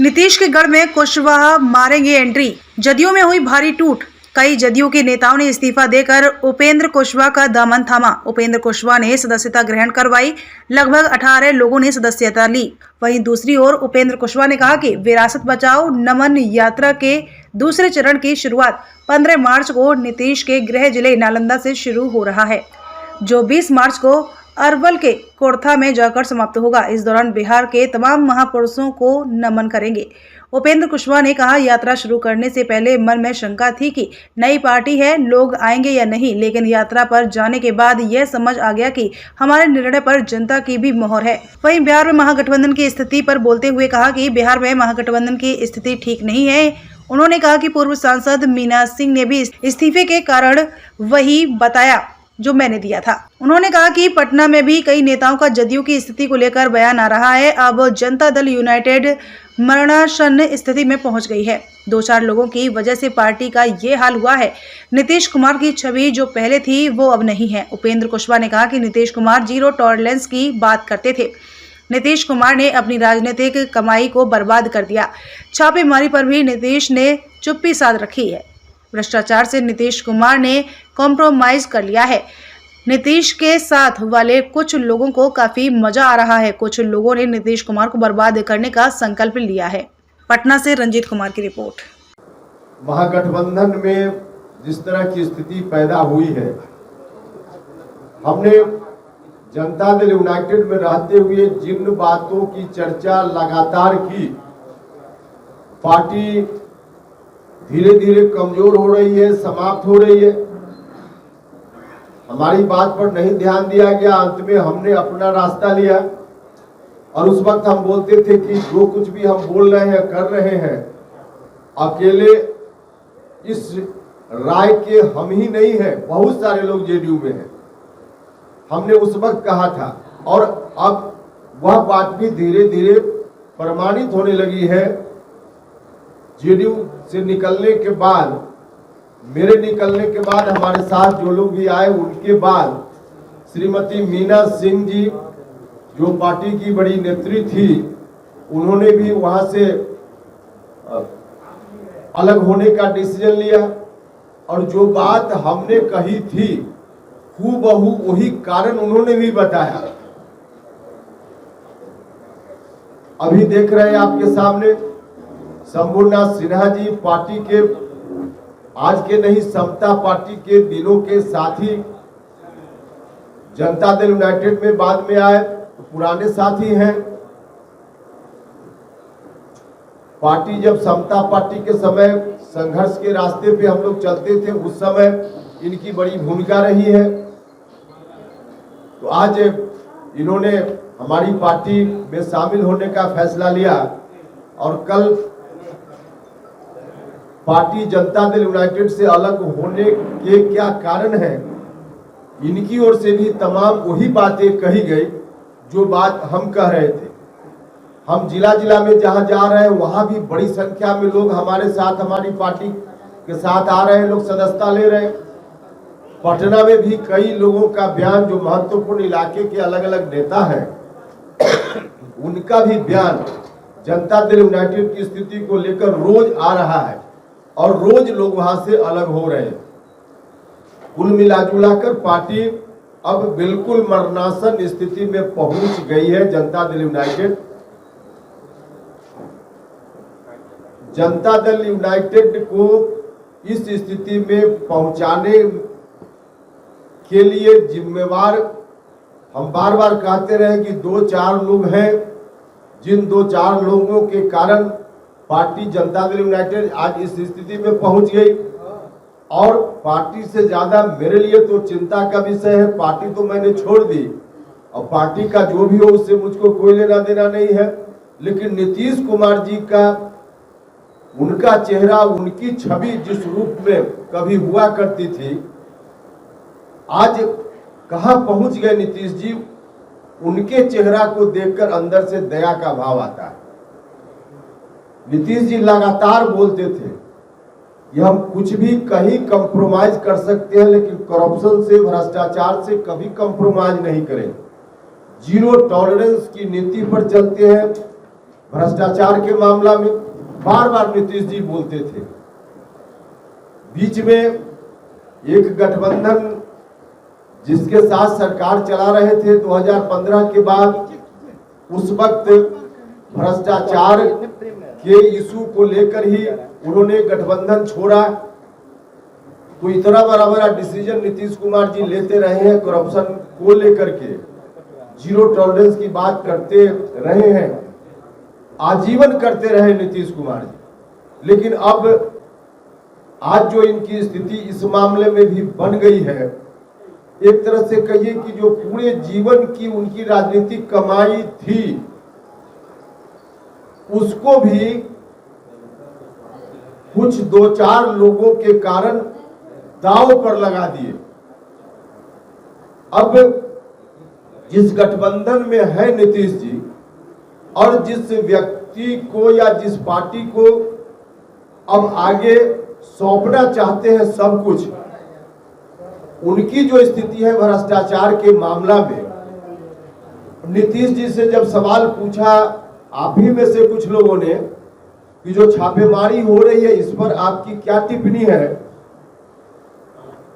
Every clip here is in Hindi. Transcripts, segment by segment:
नीतीश के गढ़ में कुशवाहा मारेंगे एंट्री। जदयू में हुई भारी टूट। कई जदयू के नेताओं ने इस्तीफा देकर उपेंद्र कुशवाहा का दामन थामा। उपेंद्र कुशवाहा ने सदस्यता ग्रहण करवाई। लगभग 18 लोगों ने सदस्यता ली। वहीं दूसरी ओर उपेंद्र कुशवाहा ने कहा कि विरासत बचाओ नमन यात्रा के दूसरे चरण की शुरुआत 15 मार्च को नीतीश के गृह जिले नालंदा से शुरू हो रहा है, जो 20 मार्च को अरवल के कोरथा में जाकर समाप्त होगा। इस दौरान बिहार के तमाम महापुरुषों को नमन करेंगे। उपेंद्र कुशवाहा ने कहा, यात्रा शुरू करने से पहले मन में शंका थी कि नई पार्टी है, लोग आएंगे या नहीं, लेकिन यात्रा पर जाने के बाद यह समझ आ गया कि हमारे निर्णय पर जनता की भी मोहर है। वहीं बिहार में महागठबंधन की स्थिति पर बोलते हुए कहा कि बिहार में महागठबंधन की स्थिति ठीक नहीं है। उन्होंने कहा कि पूर्व सांसद मीना सिंह ने भी इस्तीफे के कारण वही बताया जो मैंने दिया था। उन्होंने कहा कि पटना में भी कई नेताओं का जदयू की स्थिति को लेकर बयान आ रहा है। अब जनता दल यूनाइटेड मरणासन्न स्थिति में पहुंच गई है। 2-4 लोगों की वजह से पार्टी का ये हाल हुआ है। नीतीश कुमार की छवि जो पहले थी वो अब नहीं है। उपेंद्र कुशवाहा ने कहा कि नीतीश कुमार जीरो टॉलरेंस की बात करते थे। नीतीश कुमार ने अपनी राजनीतिक कमाई को बर्बाद कर दिया। छापेमारी पर भी नीतीश ने चुप्पी साध रखी है। भ्रष्टाचार से नीतीश कुमार ने कॉम्प्रोमाइज कर लिया है। नीतीश के साथ वाले कुछ लोगों को काफी मजा आ रहा है। कुछ लोगों ने नीतीश कुमार को बर्बाद करने का संकल्प लिया है। पटना से रंजीत कुमार की रिपोर्ट। महागठबंधन में जिस तरह की स्थिति पैदा हुई है, हमने जनता दल यूनाइटेड में रहते हुए जिन बातों की चर्चा लगातार की, पार्टी धीरे धीरे कमजोर हो रही है, समाप्त हो रही है। हमारी बात पर नहीं ध्यान दिया गया। अंत में हमने अपना रास्ता लिया और उस वक्त हम बोलते थे कि जो कुछ भी हम बोल रहे हैं, कर रहे हैं, अकेले इस राय के हम ही नहीं है, बहुत सारे लोग जेडीयू में हैं। हमने उस वक्त कहा था और अब वह बात भी धीरे धीरे प्रमाणित होने लगी है। जेडीयू से निकलने के बाद, मेरे निकलने के बाद, हमारे साथ जो लोग भी आए उनके बाद श्रीमती मीना सिंह जी, जो पार्टी की बड़ी नेत्री थी, उन्होंने भी वहां से अलग होने का डिसीजन लिया और जो बात हमने कही थी हूबहू वही कारण उन्होंने भी बताया। अभी देख रहे हैं आपके सामने शंभुनाथ सिन्हा जी, पार्टी के आज के नहीं, समता पार्टी के दिनों के साथी, जनता दल यूनाइटेड में बाद में आए, पुराने साथी हैं। पार्टी जब समता पार्टी के समय संघर्ष के रास्ते पे हम लोग चलते थे, उस समय इनकी बड़ी भूमिका रही है। तो आज इन्होंने हमारी पार्टी में शामिल होने का फैसला लिया और कल पार्टी जनता दल यूनाइटेड से अलग होने के क्या कारण है, इनकी ओर से भी तमाम वही बातें कही गई जो बात हम कह रहे थे। हम जिला जिला में जहां जा रहे हैं वहां भी बड़ी संख्या में लोग हमारे साथ, हमारी पार्टी के साथ आ रहे हैं, लोग सदस्यता ले रहे हैं। पटना में भी कई लोगों का बयान, जो महत्वपूर्ण इलाके के अलग अलग नेता हैं, उनका भी बयान जनता दल यूनाइटेड की स्थिति को लेकर रोज आ रहा है और रोज लोग वहां से अलग हो रहे हैं। कुल मिलाजुलाकर पार्टी अब बिल्कुल मरणासन स्थिति में पहुंच गई है। जनता दल यूनाइटेड, जनता दल यूनाइटेड को इस स्थिति में पहुंचाने के लिए जिम्मेवार, हम बार बार कहते रहे कि 2-4 लोग हैं, जिन 2-4 लोगों के कारण पार्टी जनता दल यूनाइटेड आज इस स्थिति में पहुंच गई। और पार्टी से ज्यादा मेरे लिए तो चिंता का विषय है, पार्टी तो मैंने छोड़ दी और पार्टी का जो भी हो उससे मुझको कोई लेना देना नहीं है, लेकिन नीतीश कुमार जी का, उनका चेहरा, उनकी छवि जिस रूप में कभी हुआ करती थी, आज कहां पहुंच गए नीतीश जी। उनके चेहरा को देखकर अंदर से दया का भाव आता है। नीतीश जी लगातार बोलते थे कि हम कुछ भी कहीं कंप्रोमाइज कर सकते हैं, लेकिन करप्शन से, भ्रष्टाचार से कभी कंप्रोमाइज नहीं करेंगे। जीरो टॉलरेंस की नीति पर चलते हैं। भ्रष्टाचार के मामला में बार बार नीतीश जी बोलते थे। बीच में एक गठबंधन जिसके साथ सरकार चला रहे थे 2015 के बाद, उस वक्त भ्रष्टाचार के इशू को लेकर ही उन्होंने गठबंधन छोड़ा। तो इतना बड़ा डिसीजन नीतीश कुमार जी लेते रहे हैं, करप्शन को लेकर के जीरो टॉलरेंस की बात करते रहे हैं, आजीवन करते रहे नीतीश कुमार जी। लेकिन अब आज जो इनकी स्थिति इस मामले में भी बन गई है, एक तरह से कहिए कि जो पूरे जीवन की उनकी राजनीतिक कमाई थी, उसको भी कुछ 2-4 लोगों के कारण दांव पर लगा दिए। अब जिस गठबंधन में है नीतीश जी और जिस व्यक्ति को या जिस पार्टी को अब आगे सौंपना चाहते हैं सब कुछ, उनकी जो स्थिति है भ्रष्टाचार के मामला में, नीतीश जी से जब सवाल पूछा आप ही में से कुछ लोगों ने कि जो छापेमारी हो रही है इस पर आपकी क्या टिप्पणी है,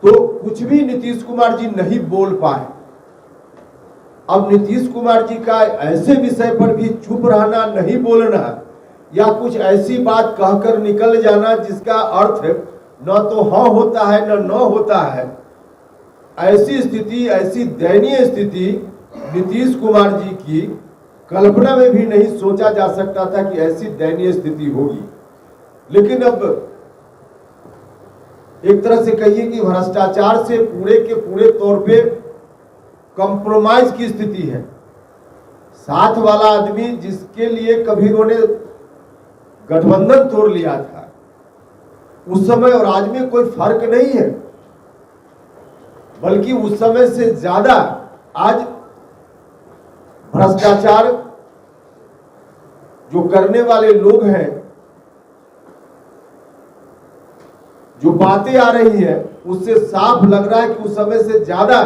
तो कुछ भी नीतीश कुमार जी नहीं बोल पाए। अब नीतीश कुमार जी का ऐसे विषय पर भी चुप रहना, नहीं बोलना, या कुछ ऐसी बात कहकर निकल जाना जिसका अर्थ न तो हाँ होता है न होता है, ऐसी स्थिति, ऐसी दयनीय स्थिति नीतीश कुमार जी की कल्पना में भी नहीं सोचा जा सकता था कि ऐसी दयनीय स्थिति होगी। लेकिन अब एक तरह से कहिए कि भ्रष्टाचार से पूरे के पूरे तौर पे कंप्रोमाइज की स्थिति है। साथ वाला आदमी जिसके लिए कभी उन्होंने गठबंधन तोड़ लिया था, उस समय और आज में कोई फर्क नहीं है, बल्कि उस समय से ज्यादा आज भ्रष्टाचार जो करने वाले लोग हैं, जो बातें आ रही है, उससे साफ लग रहा है कि उस समय से ज्यादा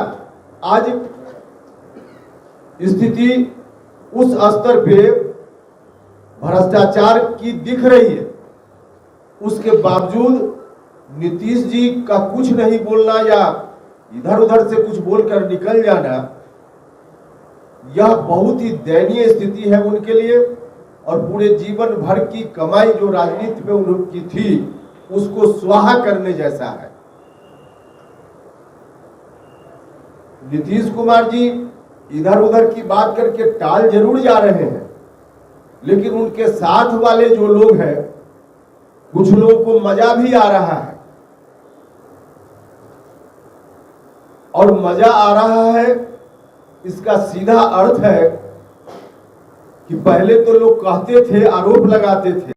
आज स्थिति उस स्तर पे भ्रष्टाचार की दिख रही है। उसके बावजूद नीतीश जी का कुछ नहीं बोलना या इधर उधर से कुछ बोलकर निकल जाना, यह बहुत ही दयनीय स्थिति है उनके लिए। और पूरे जीवन भर की कमाई जो राजनीति में उनकी थी, उसको स्वाहा करने जैसा है। नीतीश कुमार जी इधर उधर की बात करके टाल जरूर जा रहे हैं, लेकिन उनके साथ वाले जो लोग हैं, कुछ लोगों को मजा भी आ रहा है। और मजा आ रहा है, इसका सीधा अर्थ है कि पहले तो लोग कहते थे, आरोप लगाते थे